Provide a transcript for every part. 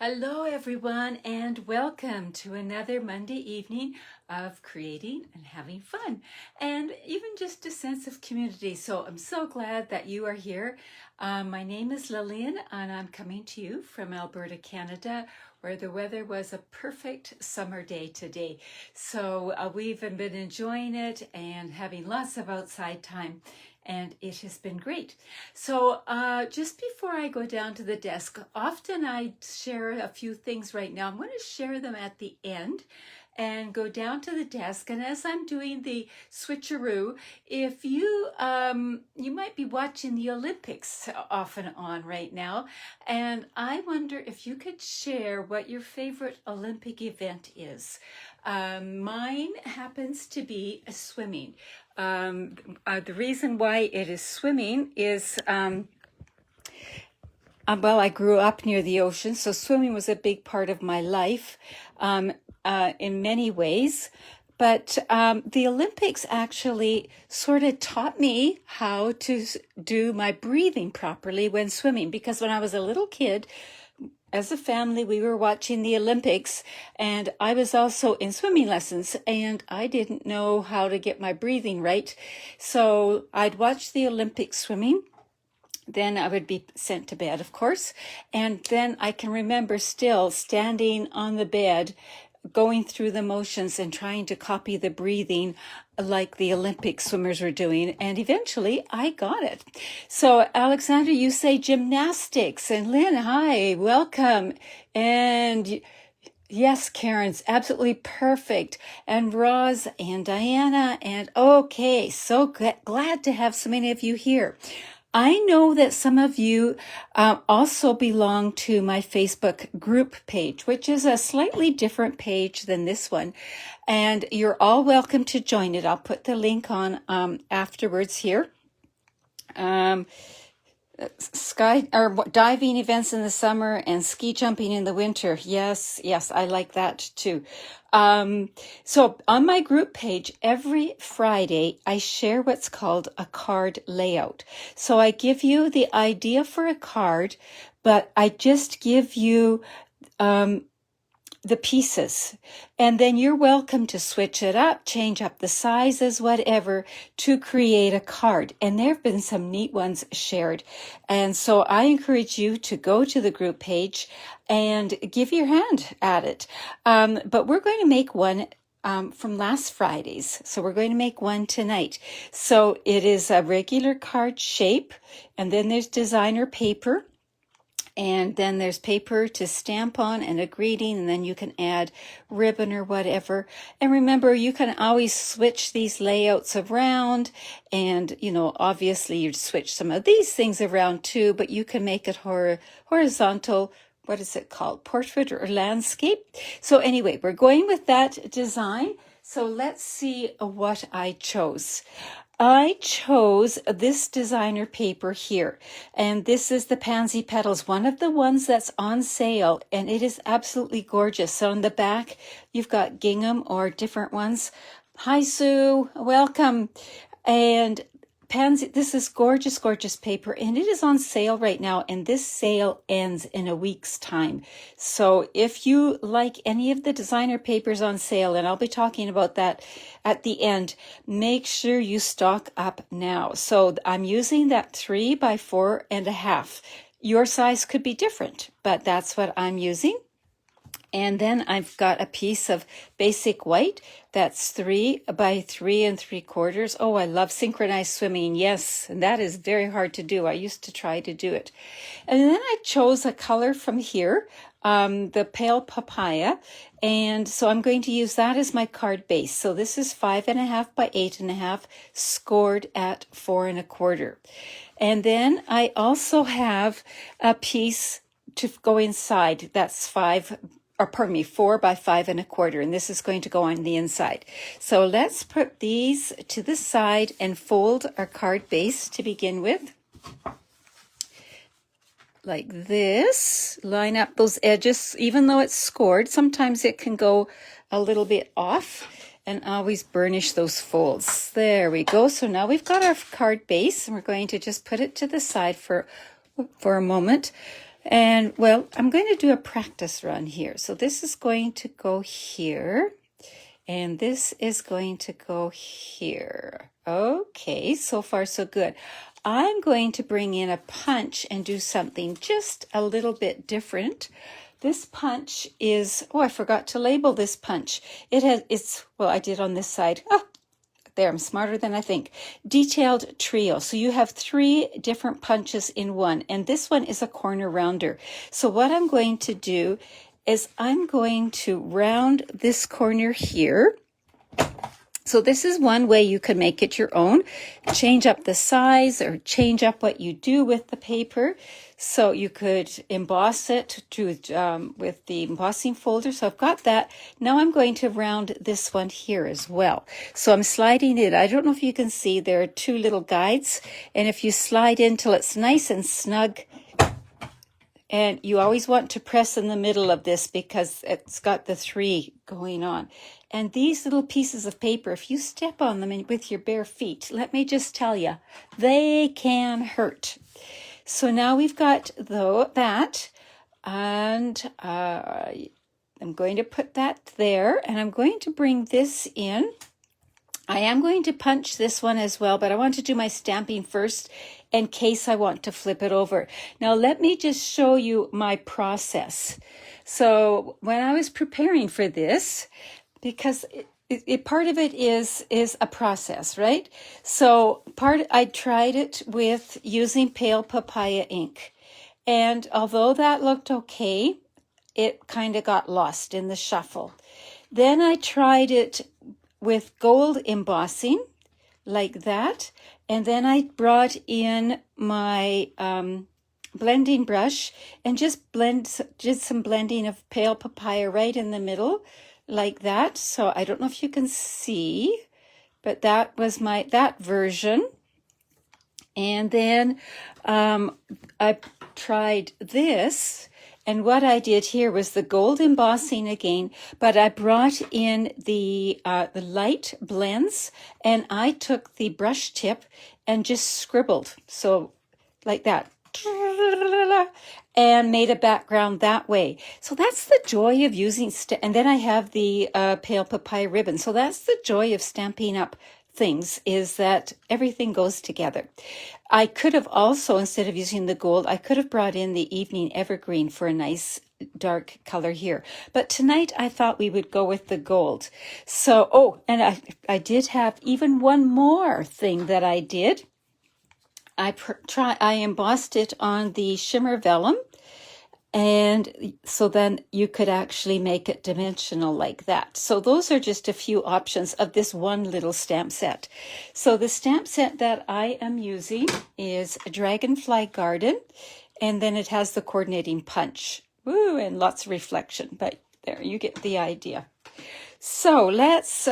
Hello everyone and welcome to another Monday evening of creating and having fun and even just a sense of community. So I'm so glad that you are here. My name is Lillian and I'm coming to you from Alberta, Canada, where the weather was a perfect summer day today. So we've been enjoying it and having lots of outside time, and it has been great. So just before I go down to the desk, often I share a few things right now. I'm going to share them at the end and go down to the desk. And as I'm doing the switcheroo, if you you might be watching the Olympics off and on right now, and I wonder if you could share what your favorite Olympic event is. Mine happens to be swimming. The reason why it is swimming is, well, I grew up near the ocean, so swimming was a big part of my life in many ways. But the Olympics actually sort of taught me how to do my breathing properly when swimming, because when I was a little kid, as a family, we were watching the Olympics, and I was also in swimming lessons, and I didn't know how to get my breathing right. So I'd watch the Olympics swimming. Then I would be sent to bed, of course. And then I can remember still standing on the bed, going through the motions and trying to copy the breathing like the Olympic swimmers were doing. And eventually I got it. So Alexander, you say gymnastics, and Lynn, hi, welcome. And yes, Karen's absolutely perfect. And Roz and Diana, and okay, so glad to have so many of you here. I know that some of you also belong to my Facebook group page, which is a slightly different page than this one. And you're all welcome to join it. I'll put the link on afterwards here. Sky or diving events in the summer and ski jumping in the winter. Yes, I like that too. So on my group page, every Friday, I share what's called a card layout. So I give you the idea for a card, but I just give you the pieces, and then you're welcome to switch it up, change up the sizes, whatever, to create a card. And there have been some neat ones shared. And so I encourage you to go to the group page and give your hand at it. But we're going to make one from last Friday's. So we're going to make one tonight. So it is a regular card shape, and then there's designer paper. And then there's paper to stamp on and a greeting, and then you can add ribbon or whatever. And remember, you can always switch these layouts around, and, obviously you'd switch some of these things around too, but you can make it horizontal. What is it called? Portrait or landscape. So anyway, we're going with that design. So let's see what I chose. I chose this designer paper here, and this is the Pansy Petals, one of the ones that's on sale, and it is absolutely gorgeous. So on the back, you've got gingham or different ones. Hi, Sue. Welcome. And Pansy, this is gorgeous, gorgeous paper, and it is on sale right now, and this sale ends in a week's time. So if you like any of the designer papers on sale, and I'll be talking about that at the end, make sure you stock up now. So I'm using that 3 by 4.5. Your size could be different, but that's what I'm using. And then I've got a piece of basic white that's 3 by 3.75. Oh, I love synchronized swimming. Yes, and that is very hard to do. I used to try to do it. And then I chose a color from here, the pale papaya. And so I'm going to use that as my card base. So this is 5.5 by 8.5, scored at 4.25. And then I also have a piece to go inside. That's 4 by 5.25, and this is going to go on the inside. So let's put these to the side and fold our card base to begin with. Like this. Line up those edges, even though it's scored. Sometimes it can go a little bit off, and always burnish those folds. There we go. So now we've got our card base, and we're going to just put it to the side for a moment. And well, I'm going to do a practice run here. So this is going to go here. And this is going to go here. Okay, so far so good. I'm going to bring in a punch and do something just a little bit different. This punch is, oh, I forgot to label this punch. Well, I did on this side. Oh, there, I'm smarter than I think. Detailed trio. So you have 3 different punches in one, and this one is a corner rounder. So what I'm going to do is I'm going to round this corner here. So this is one way you could make it your own. Change up the size or change up what you do with the paper. So you could emboss it with the embossing folder. So I've got that. Now I'm going to round this one here as well. So I'm sliding it. I don't know if you can see, there are 2 little guides. And if you slide in till it's nice and snug, and you always want to press in the middle of this because it's got the 3 going on. And these little pieces of paper, if you step on them with your bare feet, let me just tell you, they can hurt. So now we've got that, and I'm going to put that there, and I'm going to bring this in. I am going to punch this one as well, but I want to do my stamping first in case I want to flip it over. Now, let me just show you my process. So when I was preparing for this, because part of it is a process, right? So I tried it with using pale papaya ink. And although that looked okay, it kind of got lost in the shuffle. Then I tried it with gold embossing, like that. And then I brought in my blending brush and just did some blending of pale papaya right in the middle, like that. So I don't know if you can see, but that was that version. And then I tried this. And what I did here was the gold embossing again, but I brought in the light blends, and I took the brush tip and just scribbled, so like that, and made a background that way. So that's the joy of using, and then I have the pale papaya ribbon. So that's the joy of Stampin' Up! Things, is that everything goes together. I could have also, instead of using the gold, I could have brought in the evening evergreen for a nice dark color here. But tonight I thought we would go with the gold. So, oh, and I did have even one more thing that I did. I embossed it on the shimmer vellum. And so then you could actually make it dimensional like that. So those are just a few options of this one little stamp set. So the stamp set that I am using is a Dragonfly Garden, and then it has the coordinating punch. Woo, and lots of reflection, but there, you get the idea. So let's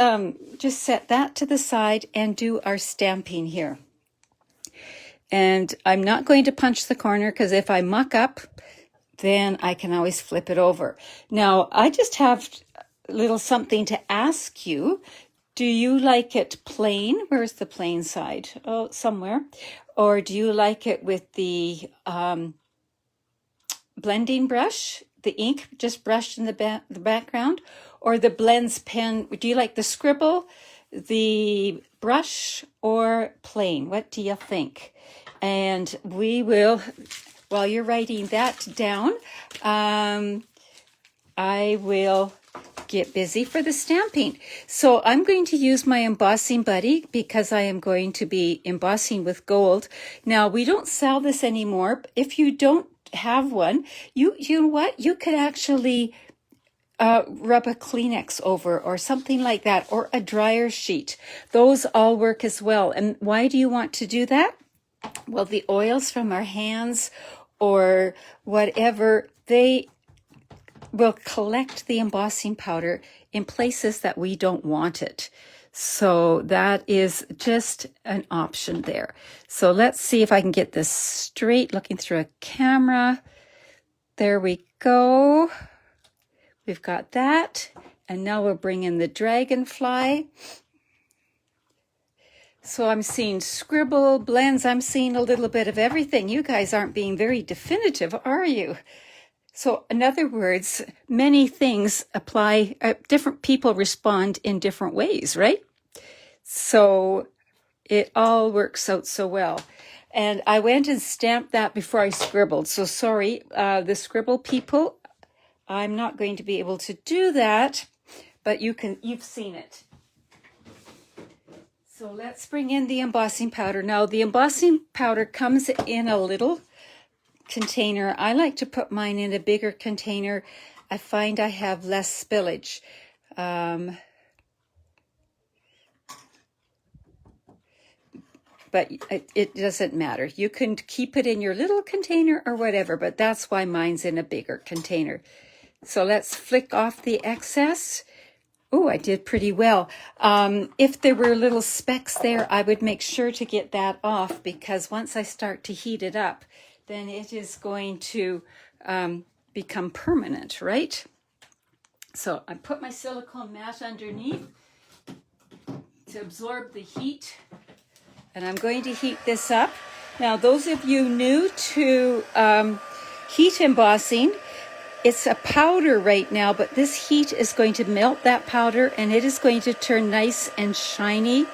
just set that to the side and do our stamping here. And I'm not going to punch the corner because if I muck up, then I can always flip it over. Now, I just have a little something to ask you. Do you like it plain? Where's the plain side? Oh, somewhere. Or do you like it with the blending brush, the ink just brushed in the background? Or the blends pen? Do you like the scribble, the brush, or plain? What do you think? And we will... While you're writing that down, I will get busy for the stamping. So I'm going to use my embossing buddy because I am going to be embossing with gold. Now, we don't sell this anymore. If you don't have one, you know what? You could actually rub a Kleenex over or something like that, or a dryer sheet. Those all work as well. And why do you want to do that? Well, the oils from our hands or whatever, they will collect the embossing powder in places that we don't want it. So that is just an option there. So let's see if I can get this straight, looking through a camera. There we go. We've got that. And now we'll bring in the Dragonfly. So I'm seeing scribble, blends. I'm seeing a little bit of everything. You guys aren't being very definitive, are you? So in other words, many things apply, different people respond in different ways, right? So it all works out so well. And I went and stamped that before I scribbled. So sorry, the scribble people, I'm not going to be able to do that, but you've seen it. So let's bring in the embossing powder. Now the embossing powder comes in a little container. I like to put mine in a bigger container. I find I have less spillage. But it doesn't matter. You can keep it in your little container or whatever, but that's why mine's in a bigger container. So let's flick off the excess. Oh, I did pretty well. If there were little specks there, I would make sure to get that off, because once I start to heat it up, then it is going to become permanent, right? So I put my silicone mat underneath to absorb the heat, and I'm going to heat this up. Now, those of you new to heat embossing, it's a powder right now, but this heat is going to melt that powder and it is going to turn nice and shiny.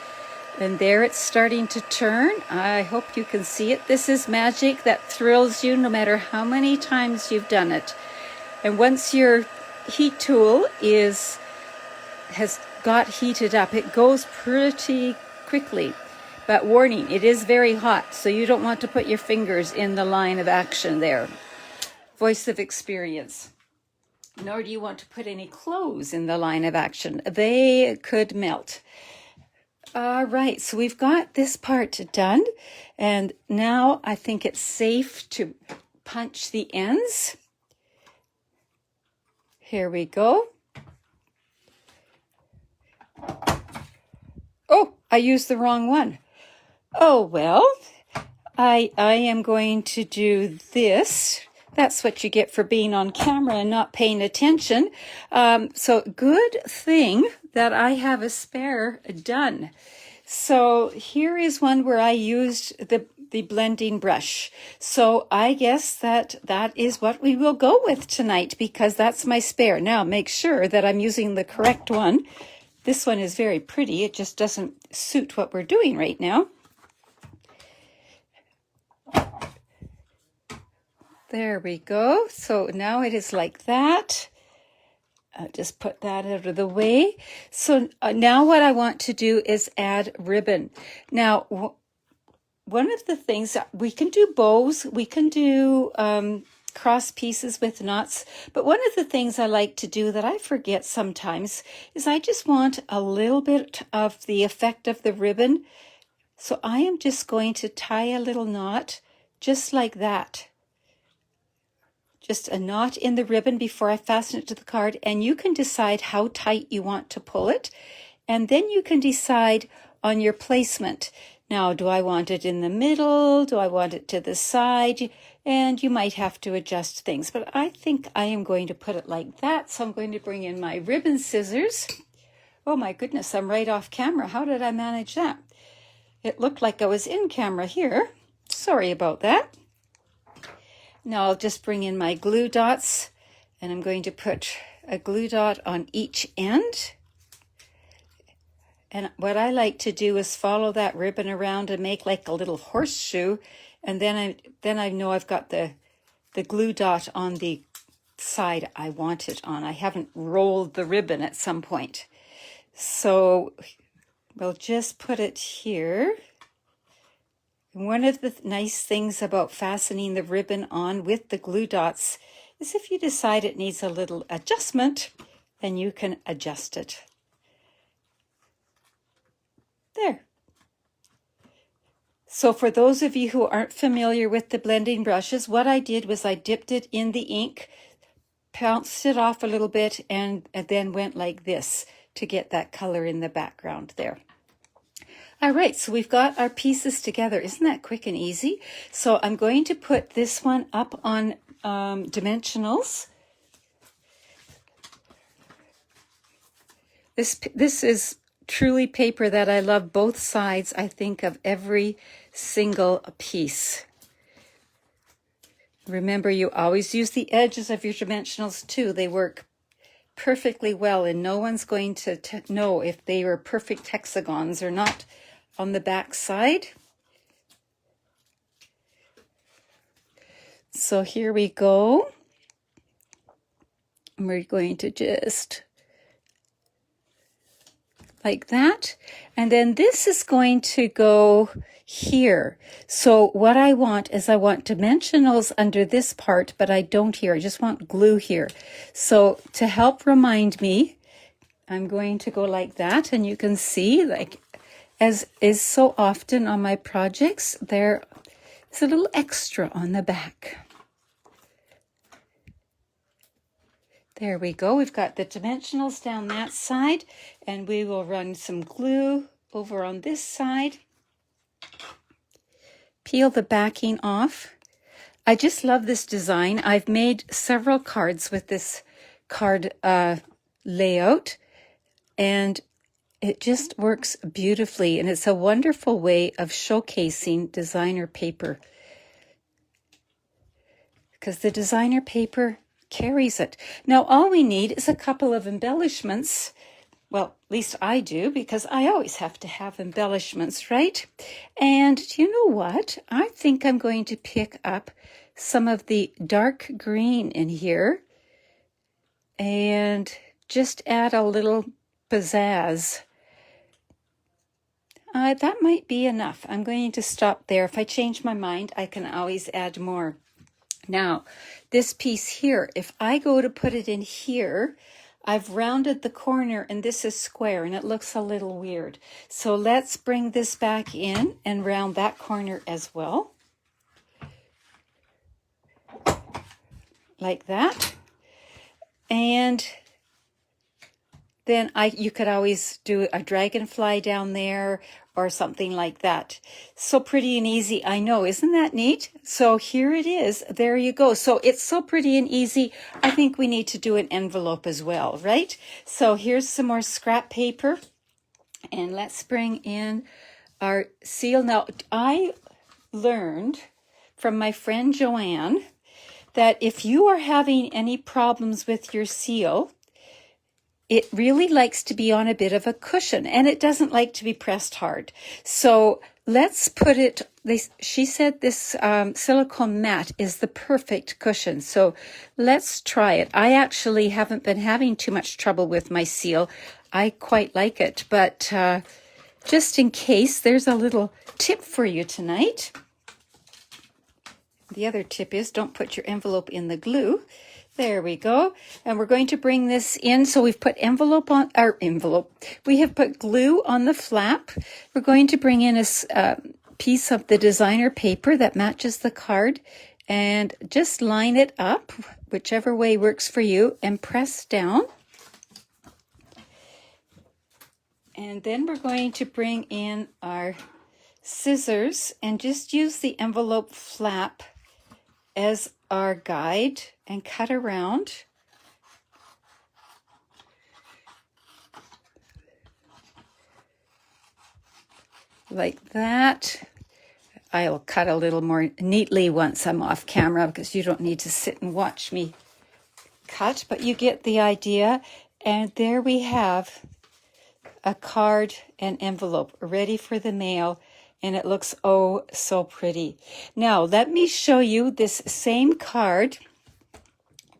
And there it's starting to turn. I hope you can see it. This is magic that thrills you no matter how many times you've done it. And once your heat tool has got heated up, it goes pretty quickly. But warning, it is very hot, so you don't want to put your fingers in the line of action there. Voice of experience. Nor do you want to put any clothes in the line of action. They could melt. All right, so we've got this part done, and now I think it's safe to punch the ends. Here we go. Oh, I used the wrong one. Oh, well, I am going to do this. That's what you get for being on camera and not paying attention. So good thing that I have a spare done. So here is one where I used the blending brush. So I guess that is what we will go with tonight, because that's my spare. Now make sure that I'm using the correct one. This one is very pretty. It just doesn't suit what we're doing right now. There we go. So now it is like that. I'll just put that out of the way. So now what I want to do is add ribbon. Now, one of the things, we can do bows, we can do cross pieces with knots, but one of the things I like to do that I forget sometimes is I just want a little bit of the effect of the ribbon. So I am just going to tie a little knot just like that. Just a knot in the ribbon before I fasten it to the card, and you can decide how tight you want to pull it, and then you can decide on your placement. Now, do I want it in the middle? Do I want it to the side? And you might have to adjust things, but I think I am going to put it like that. So I'm going to bring in my ribbon scissors. Oh my goodness, I'm right off camera. How did I manage that? It looked like I was in camera here. Sorry about that. Now I'll just bring in my glue dots, and I'm going to put a glue dot on each end. And what I like to do is follow that ribbon around and make like a little horseshoe, and then I know I've got the glue dot on the side I want it on. I haven't rolled the ribbon at some point. So we'll just put it here. One of the nice things about fastening the ribbon on with the glue dots is if you decide it needs a little adjustment, then you can adjust it. There. So for those of you who aren't familiar with the blending brushes, what I did was I dipped it in the ink, pounced it off a little bit, and then went like this to get that color in the background there. All right, so we've got our pieces together. Isn't that quick and easy? So I'm going to put this one up on dimensionals. This is truly paper that I love both sides. I think of every single piece. Remember, you always use the edges of your dimensionals too. They work perfectly well, and no one's going to know if they are perfect hexagons or not on the back side. So here we go. And we're going to just like that. And then this is going to go here. So what I want is I want dimensionals under this part, but I don't here. I just want glue here. So to help remind me, I'm going to go like that. And you can see, like, as is so often on my projects, there is a little extra on the back. There we go. We've got the dimensionals down that side, and we will run some glue over on this side. Peel the backing off. I just love this design. I've made several cards with this card layout, and it just works beautifully, and it's a wonderful way of showcasing designer paper, because the designer paper carries it. Now, all we need is a couple of embellishments. Well, at least I do, because I always have to have embellishments, right? And you know what? I think I'm going to pick up some of the dark green in here and just add a little pizzazz. That might be enough. I'm going to stop there. If I change my mind, I can always add more. Now, this piece here, if I go to put it in here, I've rounded the corner and this is square and it looks a little weird. So let's bring this back in and round that corner as well. Like that. And then you could always do a dragonfly down there or something like that. So pretty and easy, I know. Isn't that neat? So here it is. There you go. So it's so pretty and easy. I think we need to do an envelope as well, right? So here's some more scrap paper. And let's bring in our seal. Now, I learned from my friend Joanne that if you are having any problems with your seal, it really likes to be on a bit of a cushion, and it doesn't like to be pressed hard. So let's put it, she said this silicone mat is the perfect cushion. So let's try it. I actually haven't been having too much trouble with my seal. I quite like it, but just in case, there's a little tip for you tonight. The other tip is don't put your envelope in the glue. There we go. And we're going to bring this in. So we've put envelope on our envelope. We have put glue on the flap. We're going to bring in a piece of the designer paper that matches the card and just line it up, whichever way works for you, and press down. And then we're going to bring in our scissors and just use the envelope flap as our guide and cut around. Like that. I'll cut a little more neatly once I'm off camera because you don't need to sit and watch me cut, but you get the idea. And there we have a card and envelope ready for the mail. And it looks oh so pretty. Now let me show you this same card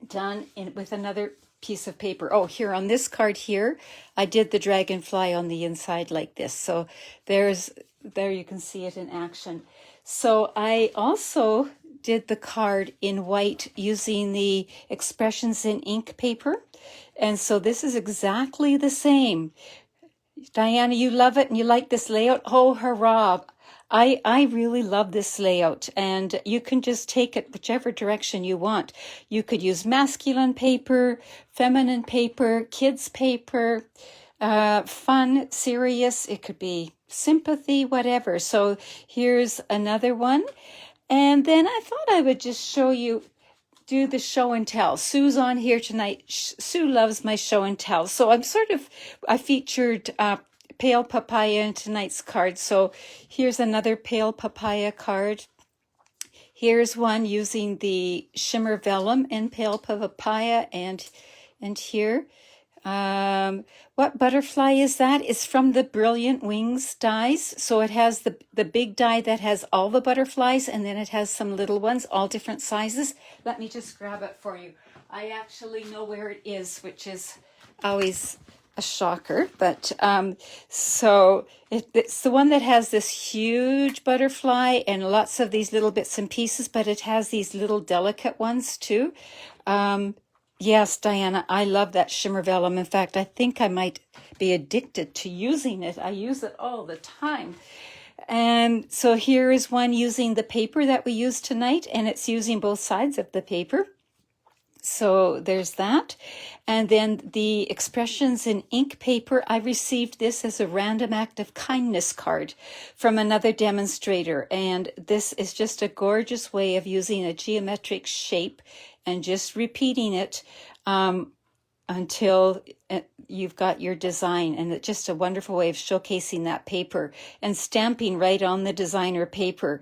done with another piece of paper. Oh, here on this card here, I did the dragonfly on the inside like this. So there you can see it in action. So I also did the card in white using the Expressions in Ink paper. And so this is exactly the same. Diana, you love it and you like this layout? Oh, hurrah. I really love this layout, and you can just take it whichever direction you want. You could use masculine paper, feminine paper, kids paper, fun, serious. It could be sympathy, whatever. So here's another one. And then I thought I would just show you, do the show and tell. Sue's on here tonight. Sue loves my show and tell. So I featured pale papaya in tonight's card. So here's another pale papaya card. Here's one using the shimmer vellum in pale papaya, and here. What butterfly is that? It's from the Brilliant Wings dies. So it has the big die that has all the butterflies, and then it has some little ones, all different sizes. Let me just grab it for you. I actually know where it is, which is always a shocker. But so it's the one that has this huge butterfly and lots of these little bits and pieces, but it has these little delicate ones too. Yes, Diana, I love that shimmer vellum. In fact, I think I might be addicted to using it. I use it all the time. And so here is one using the paper that we used tonight, and it's using both sides of the paper. So there's that. And then the expressions in ink paper, I received this as a random act of kindness card from another demonstrator. And this is just a gorgeous way of using a geometric shape and just repeating it until you've got your design. And it's just a wonderful way of showcasing that paper and stamping right on the designer paper.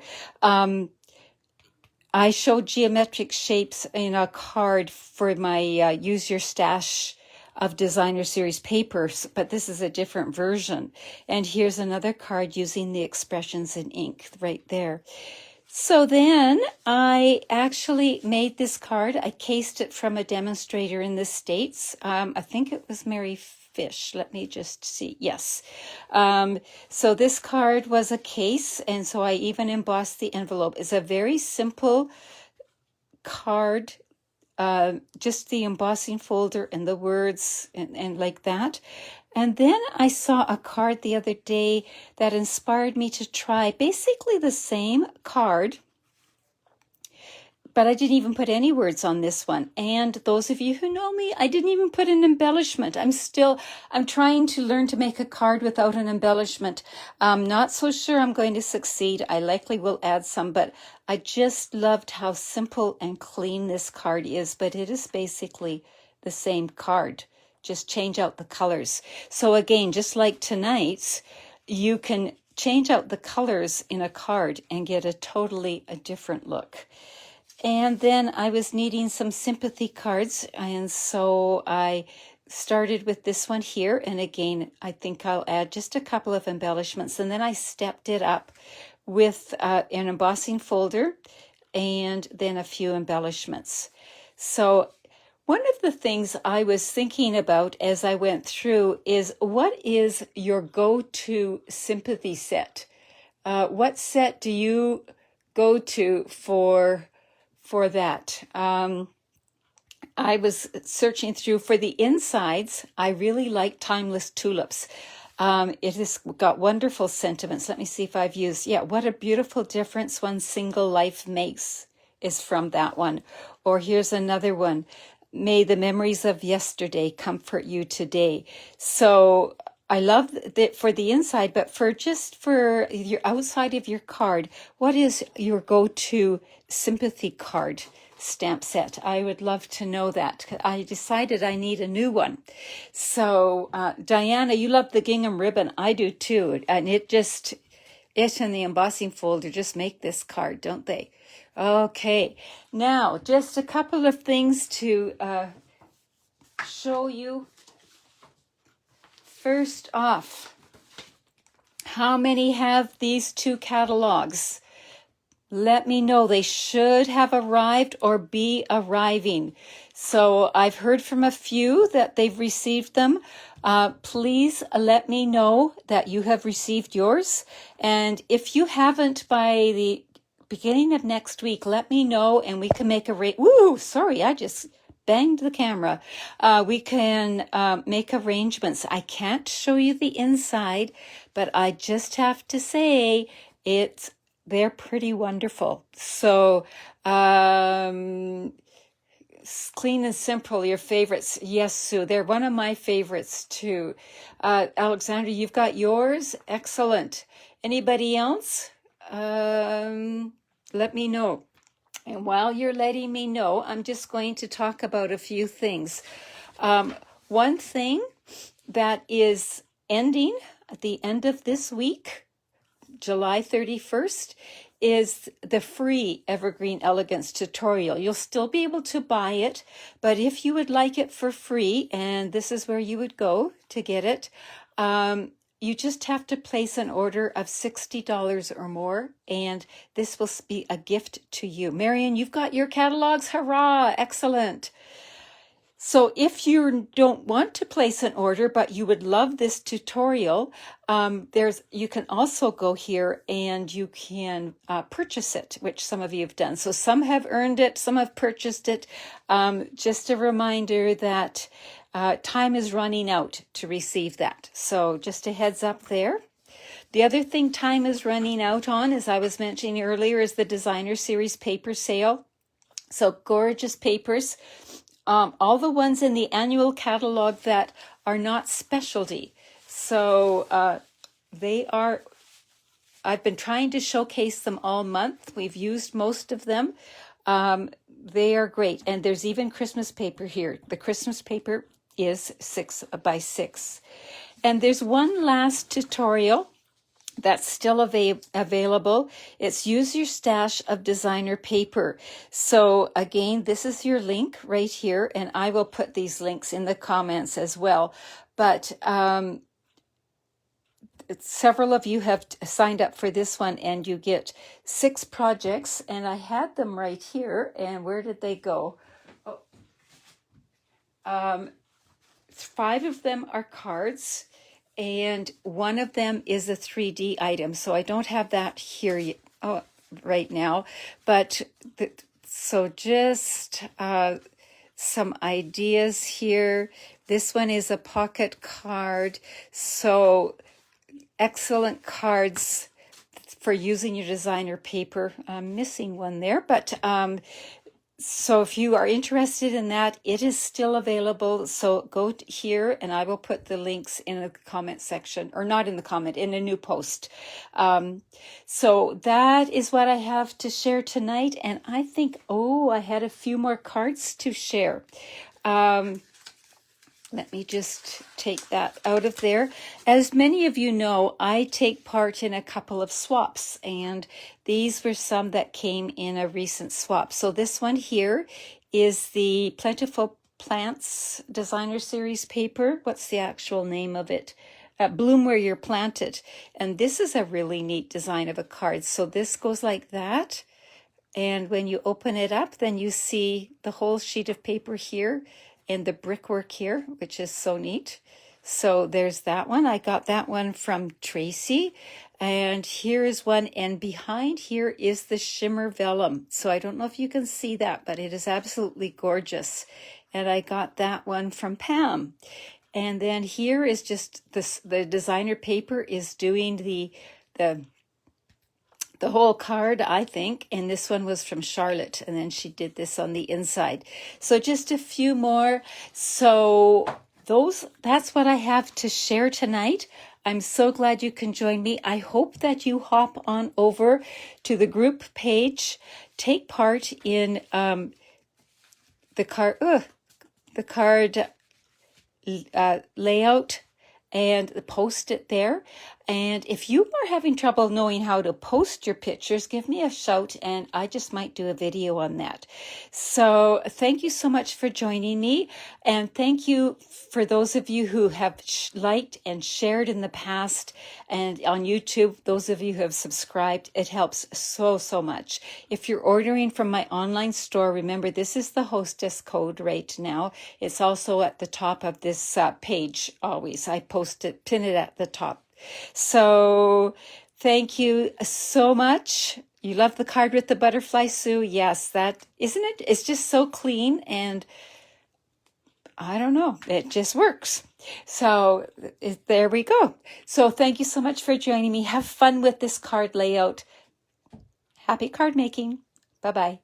I showed geometric shapes in a card for my Use Your Stash of Designer Series papers, but this is a different version. And here's another card using the expressions in ink right there. So then I actually made this card. I cased it from a demonstrator in the States. I think it was Mary Fish. Let me just see. Yes. So this card was a case, and so I even embossed the envelope. It's a very simple card, just the embossing folder and the words and like that. And then I saw a card the other day that inspired me to try basically the same card, but I didn't even put any words on this one. And those of you who know me, I didn't even put an embellishment. I'm trying to learn to make a card without an embellishment. I'm not so sure I'm going to succeed. I likely will add some, but I just loved how simple and clean this card is. But it is basically the same card. Just change out the colors. So again, just like tonight's, you can change out the colors in a card and get a totally different look. And then I was needing some sympathy cards, and so I started with this one here. And again, I think I'll add just a couple of embellishments, and then I stepped it up with an embossing folder and then a few embellishments. So one of the things I was thinking about as I went through is, what is your go-to sympathy set? What set do you go to for that? I was searching through for the insides. I really like Timeless Tulips. It has got wonderful sentiments. Let me see if I've used, what a beautiful difference one single life makes is from that one. Or here's another one. May the memories of yesterday comfort you today. So I love that for the inside, but for your outside of your card, what is your go-to sympathy card stamp set? I would love to know that. I decided I need a new one. So Diana, you love the gingham ribbon. I do too. And it and the embossing folder just make this card, don't they? Okay, now just a couple of things to show you. First off, how many have these two catalogs? Let me know. They should have arrived or be arriving. So I've heard from a few that they've received them. Please let me know that you have received yours. And if you haven't by the beginning of next week, let me know and we can make I just banged the camera. We can make arrangements. I can't show you the inside, but I just have to say they're pretty wonderful. So clean and simple, your favorites. Yes, Sue, they're one of my favorites too. Alexandra, you've got yours? Excellent. Anybody else? Let me know. And while you're letting me know, I'm just going to talk about a few things. One thing that is ending at the end of this week, July 31st, is the free Evergreen Elegance tutorial. You'll still be able to buy it, but if you would like it for free, and this is where you would go to get it, you just have to place an order of $60 or more, and this will be a gift to you. Marion, you've got your catalogs. Hurrah! Excellent. So if you don't want to place an order, but you would love this tutorial, you can also go here and you can purchase it, which some of you have done. So some have earned it, some have purchased it. Just a reminder that time is running out to receive that. So just a heads up there. The other thing time is running out on, as I was mentioning earlier, is the Designer Series paper sale. So gorgeous papers. All the ones in the annual catalog that are not specialty. So I've been trying to showcase them all month. We've used most of them. They are great. And there's even Christmas paper here. The Christmas paper is 6 by 6. And there's one last tutorial that's still available. It's use your stash of designer paper. So again, this is your link right here, and I will put these links in the comments as well. But several of you have signed up for this one, and you get 6 projects, and I had them right here. And where did they go? 5 of them are cards, and one of them is a 3D item. So I don't have that here right now, but so just some ideas here. This one is a pocket card. So excellent cards for using your designer paper. I'm missing one there, but so if you are interested in that, it is still available. So go here, and I will put the links in the comment section, or not in the comment, in a new post. So that is what I have to share tonight. And I think, I had a few more cards to share. Let me just take that out of there. As many of you know, I take part in a couple of swaps, and these were some that came in a recent swap. So this one here is the Plentiful Plants Designer Series paper. What's the actual name of it? Bloom Where You're Planted. And this is a really neat design of a card. So this goes like that. And when you open it up, then you see the whole sheet of paper here and the brickwork here, which is so neat. So there's that one. I got that one from Tracy. And here is one, and behind here is the shimmer vellum. So I don't know if you can see that, but it is absolutely gorgeous. And I got that one from Pam. And then here is just the designer paper is doing the whole card, I think, and this one was from Charlotte, and then she did this on the inside. So just a few more. So that's what I have to share tonight. I'm so glad you can join me. I hope that you hop on over to the group page, take part in the card layout, and post it there. And if you are having trouble knowing how to post your pictures, give me a shout, and I just might do a video on that. So thank you so much for joining me. And thank you for those of you who have liked and shared in the past, and on YouTube, those of you who have subscribed. It helps so, so much. If you're ordering from my online store, remember this is the hostess code right now. It's also at the top of this page always. I pin it at the top. So thank you so much. You love the card with the butterfly, Sue? Yes, that, isn't it? It's just so clean, and I don't know, it just works. So there we go. So thank you so much for joining me. Have fun with this card layout. Happy card making. Bye-bye.